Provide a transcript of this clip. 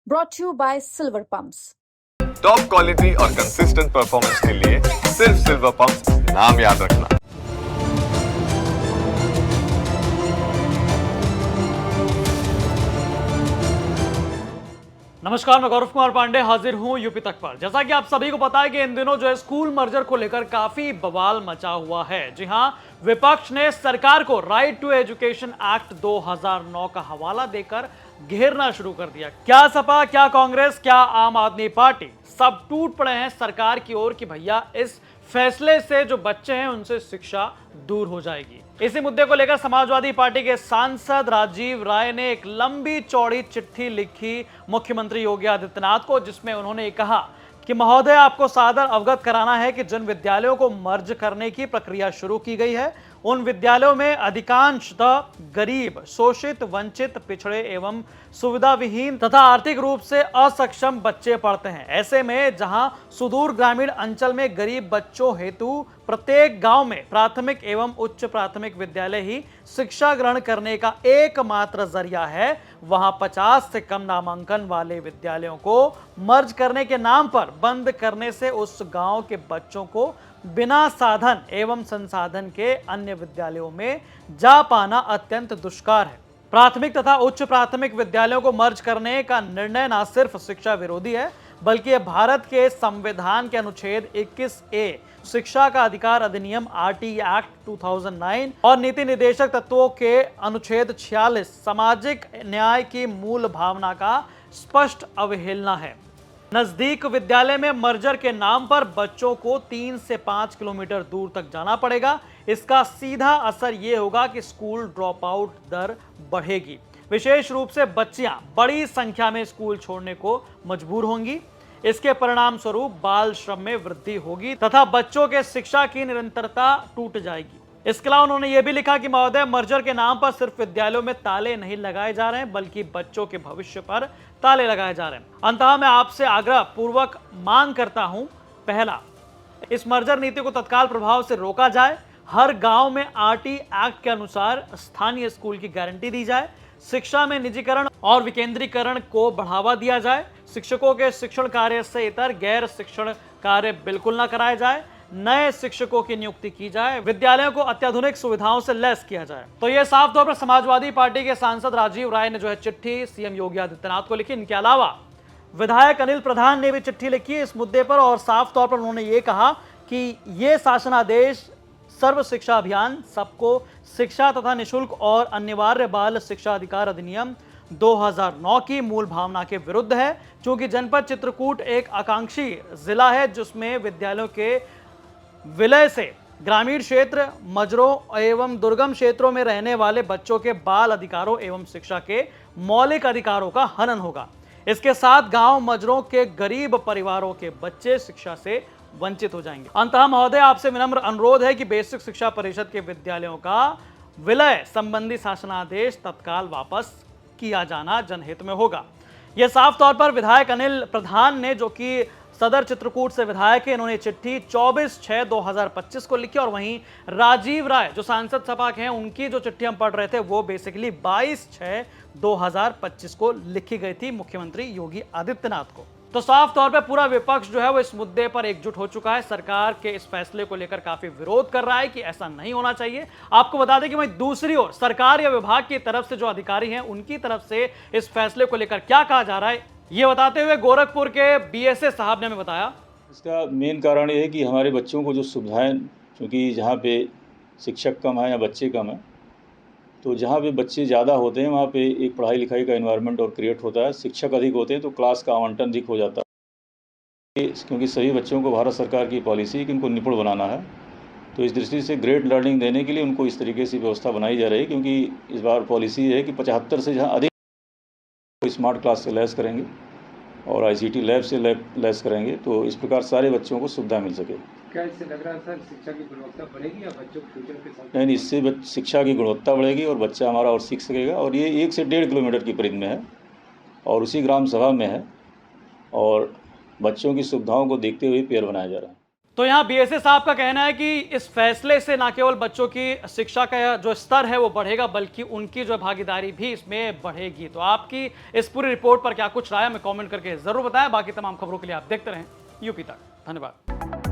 brought to you by Silver Pumps. Top quality और consistent performance के लिए सिर्फ सिल्वर पंप्स नाम याद रखना। नमस्कार, मैं गौरव कुमार पांडे हाजिर हूं यूपी तक पर। जैसा कि आप सभी को पता है कि इन दिनों जो है स्कूल मर्जर को लेकर काफी बवाल मचा हुआ है। जी हां, विपक्ष ने सरकार को राइट टू एजुकेशन एक्ट 2009 का हवाला देकर घेरना शुरू कर दिया। क्या सपा, क्या कांग्रेस, क्या आम आदमी पार्टी, सब टूट पड़े हैं सरकार की ओर कि भैया इस फैसले से जो बच्चे हैं उनसे शिक्षा दूर हो जाएगी। इसी मुद्दे को लेकर समाजवादी पार्टी के सांसद राजीव राय ने एक लंबी चौड़ी चिट्ठी लिखी मुख्यमंत्री योगी आदित्यनाथ को, जिसमें उन्होंने कहा कि महोदय, आपको सादर अवगत कराना है कि जिन विद्यालयों को मर्ज करने की प्रक्रिया शुरू की गई है उन विद्यालयों में अधिकांशतः गरीब, शोषित, वंचित, पिछड़े एवं सुविधा विहीन तथा आर्थिक रूप से असक्षम बच्चे पढ़ते हैं। ऐसे में जहां सुदूर ग्रामीण अंचल में गरीब बच्चों हेतु प्रत्येक गांव में प्राथमिक एवं उच्च प्राथमिक विद्यालय ही शिक्षा ग्रहण करने का एकमात्र जरिया है, वहां 50 से कम नामांकन वाले विद्यालयों को मर्ज करने के नाम पर बंद करने से उस गांव के बच्चों को बिना साधन एवं संसाधन के अन्य विद्यालयों में जा पाना अत्यंत दुष्कर है। प्राथमिक तथा उच्च प्राथमिक विद्यालयों को मर्ज करने का निर्णय न सिर्फ शिक्षा विरोधी है, बल्कि यह भारत के संविधान के अनुच्छेद 21A शिक्षा का अधिकार अधिनियम RT एक्ट 2009 और नीति निर्देशक तत्वों के अनुच्छेद 46 सामाजिक न्याय की मूल भावना का स्पष्ट अवहेलना है। नजदीक विद्यालय में मर्जर के नाम पर बच्चों को 3 से 5 किलोमीटर दूर तक जाना पड़ेगा। इसका सीधा असर यह होगा कि स्कूल ड्रॉप आउट दर बढ़ेगी। विशेष रूप से बच्चियां बड़ी संख्या में स्कूल छोड़ने को मजबूर होंगी। इसके परिणाम स्वरूप बाल श्रम में वृद्धि होगी तथा बच्चों के शिक्षा की निरंतरता टूट जाएगी। इसके अलावा उन्होंने यह भी लिखा कि महोदय, मर्जर के नाम पर सिर्फ विद्यालयों में ताले नहीं लगाए जा रहे हैं, बल्कि बच्चों के भविष्य पर ताले लगाए जा रहे हैं। अंततः मैं आपसे आग्रह पूर्वक मांग करता हूं, पहला, इस मर्जर नीति को तत्काल प्रभाव से रोका जाए। हर गांव में RT एक्ट के अनुसार स्थानीय स्कूल की गारंटी दी जाए। शिक्षा में निजीकरण और विकेंद्रीकरण को बढ़ावा दिया जाए। शिक्षकों के शिक्षण कार्य से इतर गैर शिक्षण कार्य बिल्कुल न कराए जाए। नए शिक्षकों की नियुक्ति की जाए। विद्यालयों को अत्याधुनिक सुविधाओं से लैस किया जाए। तो यह साफ तौर पर समाजवादी पार्टी के सांसद राजीव राय ने जो है चिट्ठी सीएम योगी आदित्यनाथ को लिखी। इनके अलावा विधायक अनिल प्रधान ने भी चिट्ठी लिखी इस मुद्दे पर और साफ तौर पर उन्होंने ये कहा कि ये शासनादेश सर्व शिक्षा अभियान, सबको शिक्षा तथा निःशुल्क और अनिवार्य बाल शिक्षा अधिकार अधिनियम 2009 की मूल भावना के विरुद्ध है। क्योंकि जनपद चित्रकूट एक आकांक्षी जिला है जिसमें विद्यालयों के विलय से ग्रामीण क्षेत्र, मजरों एवं दुर्गम क्षेत्रों में रहने वाले बच्चों के बाल अधिकारों एवं शिक्षा के मौलिक अधिकारों का हनन होगा। इसके साथ गांव मजरों के गरीब परिवारों के बच्चे शिक्षा से वंचित हो जाएंगे। अंततः महोदय, आपसे विनम्र अनुरोध है कि बेसिक शिक्षा परिषद के विद्यालयों का विलय संबंधी शासनादेश तत्काल वापस किया जाना जनहित में होगा। यह साफ तौर पर विधायक अनिल प्रधान ने, जो कि सदर चित्रकूट से विधायक है, इन्होंने चिट्ठी 24/6/2025 को लिखी। और वहीं राजीव राय जो सांसद सपा के हैं, उनकी जो चिट्ठी हम पढ़ रहे थे वो बेसिकली 22/6/2025 को लिखी गई थी मुख्यमंत्री योगी आदित्यनाथ को। तो साफ तौर पर पूरा विपक्ष जो है वो इस मुद्दे पर एकजुट हो चुका है। सरकार के इस फैसले को लेकर काफी विरोध कर रहा है कि ऐसा नहीं होना चाहिए। आपको बता दें कि वहीं दूसरी ओर सरकार या विभाग की तरफ से जो अधिकारी हैं उनकी तरफ से इस फैसले को लेकर क्या कहा जा रहा है, ये बताते हुए गोरखपुर के BSA साहब ने हमें बताया। इसका मेन कारण ये है कि हमारे बच्चों को जो सुविधाएं, क्योंकि जहाँ पे शिक्षक कम है या बच्चे कम हैं, तो जहाँ पे बच्चे ज़्यादा होते हैं वहाँ पे एक पढ़ाई लिखाई का एनवायरनमेंट और क्रिएट होता है। शिक्षक अधिक होते हैं तो क्लास का आवंटन अधिक हो जाता है, क्योंकि सभी बच्चों को भारत सरकार की पॉलिसी है कि उनको निपुण बनाना है। तो इस दृष्टि से ग्रेड लर्निंग देने के लिए उनको इस तरीके से व्यवस्था बनाई जा रही है, क्योंकि इस बार पॉलिसी है कि 75 से जहाँ अधिक स्मार्ट क्लास से लैस करेंगे और ICT लैब से लैस करेंगे, तो इस प्रकार सारे बच्चों को सुविधा मिल सके। क्या इससे लग रहा है सर शिक्षा की गुणवत्ता बढ़ेगी या बच्चों के फ्यूचर के साथ? नहीं, इससे शिक्षा की गुणवत्ता बढ़ेगी और बच्चा हमारा और सीख सकेगा। और ये 1 से 1.5 किलोमीटर की परिधि में है और उसी ग्राम सभा में है और बच्चों की सुविधाओं को देखते हुए पेड़ बनाया जा रहा है। तो यहाँ बीएसए साहब का कहना है कि इस फैसले से न केवल बच्चों की शिक्षा का जो स्तर है वो बढ़ेगा, बल्कि उनकी जो भागीदारी भी इसमें बढ़ेगी। तो आपकी इस पूरी रिपोर्ट पर क्या कुछ राय है, हमें कमेंट करके जरूर बताएं। बाकी तमाम खबरों के लिए आप देखते रहें यूपी तक। धन्यवाद।